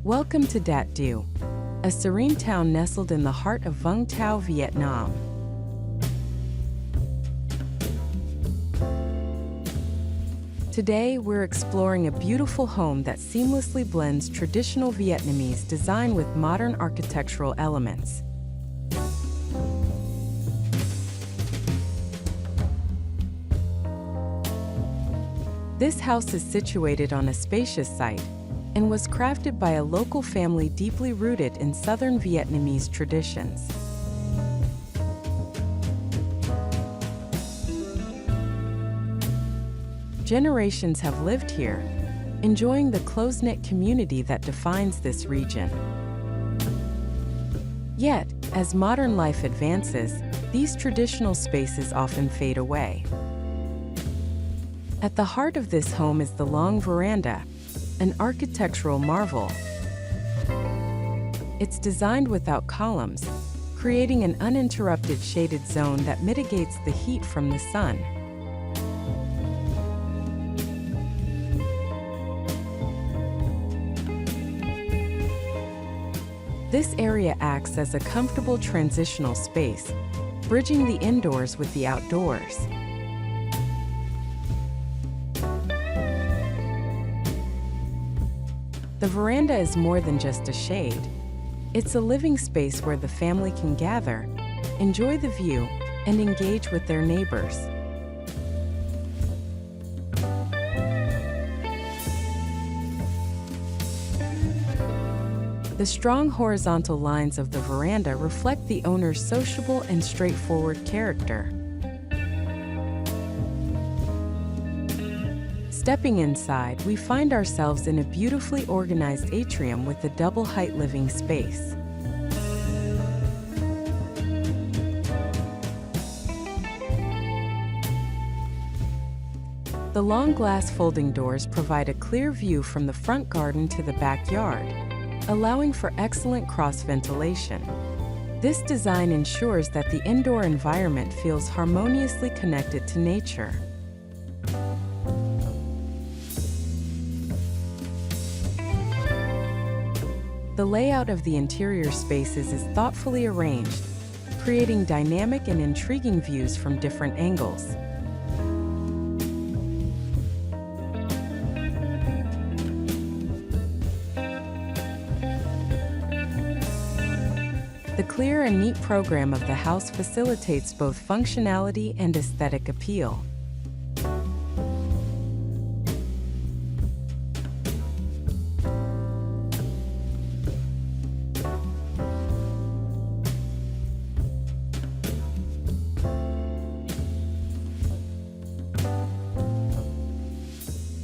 Welcome to Dat Do, a serene town nestled in the heart of Vung Tau, Vietnam. Today, we're exploring a beautiful home that seamlessly blends traditional Vietnamese design with modern architectural elements. This house is situated on a spacious site and was crafted by a local family deeply rooted in Southern Vietnamese traditions. Generations have lived here, enjoying the close-knit community that defines this region. Yet, as modern life advances, these traditional spaces often fade away. At the heart of this home is the long veranda, an architectural marvel. It's designed without columns, creating an uninterrupted shaded zone that mitigates the heat from the sun. This area acts as a comfortable transitional space, bridging the indoors with the outdoors. The veranda is more than just a shade. It's a living space where the family can gather, enjoy the view, and engage with their neighbors. The strong horizontal lines of the veranda reflect the owner's sociable and straightforward character. Stepping inside, we find ourselves in a beautifully organized atrium with a double-height living space. The long glass folding doors provide a clear view from the front garden to the backyard, allowing for excellent cross-ventilation. This design ensures that the indoor environment feels harmoniously connected to nature. The layout of the interior spaces is thoughtfully arranged, creating dynamic and intriguing views from different angles. The clear and neat program of the house facilitates both functionality and aesthetic appeal.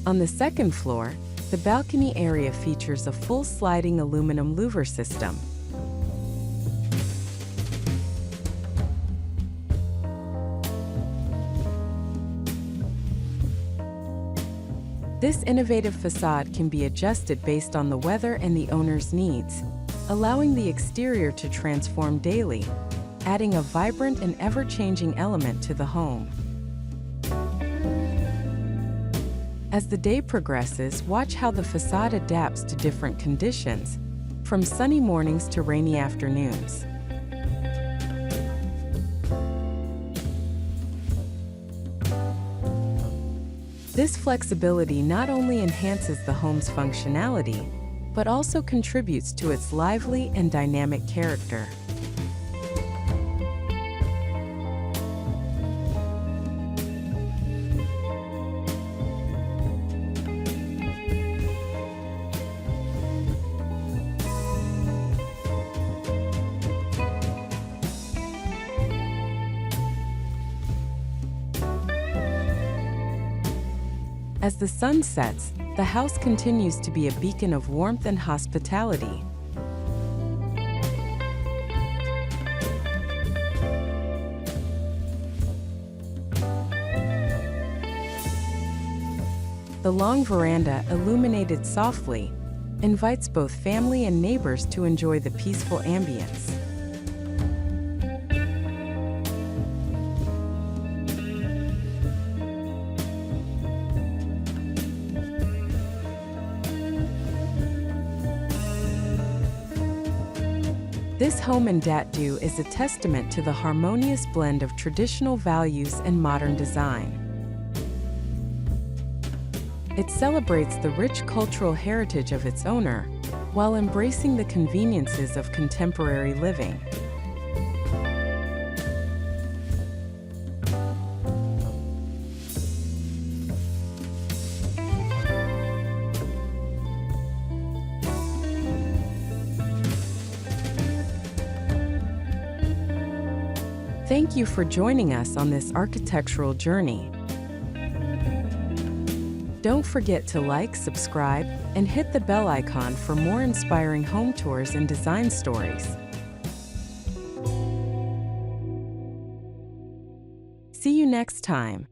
On the second floor, the balcony area features a full sliding aluminum louver system. This innovative facade can be adjusted based on the weather and the owner's needs, allowing the exterior to transform daily, adding a vibrant and ever-changing element to the home. As the day progresses, watch how the facade adapts to different conditions, from sunny mornings to rainy afternoons. This flexibility not only enhances the home's functionality, but also contributes to its lively and dynamic character. As the sun sets, the house continues to be a beacon of warmth and hospitality. The long veranda, illuminated softly, invites both family and neighbors to enjoy the peaceful ambience. This home in Dat Do is a testament to the harmonious blend of traditional values and modern design. It celebrates the rich cultural heritage of its owner, while embracing the conveniences of contemporary living. Thank you for joining us on this architectural journey. Don't forget to like, subscribe, and hit the bell icon for more inspiring home tours and design stories. See you next time.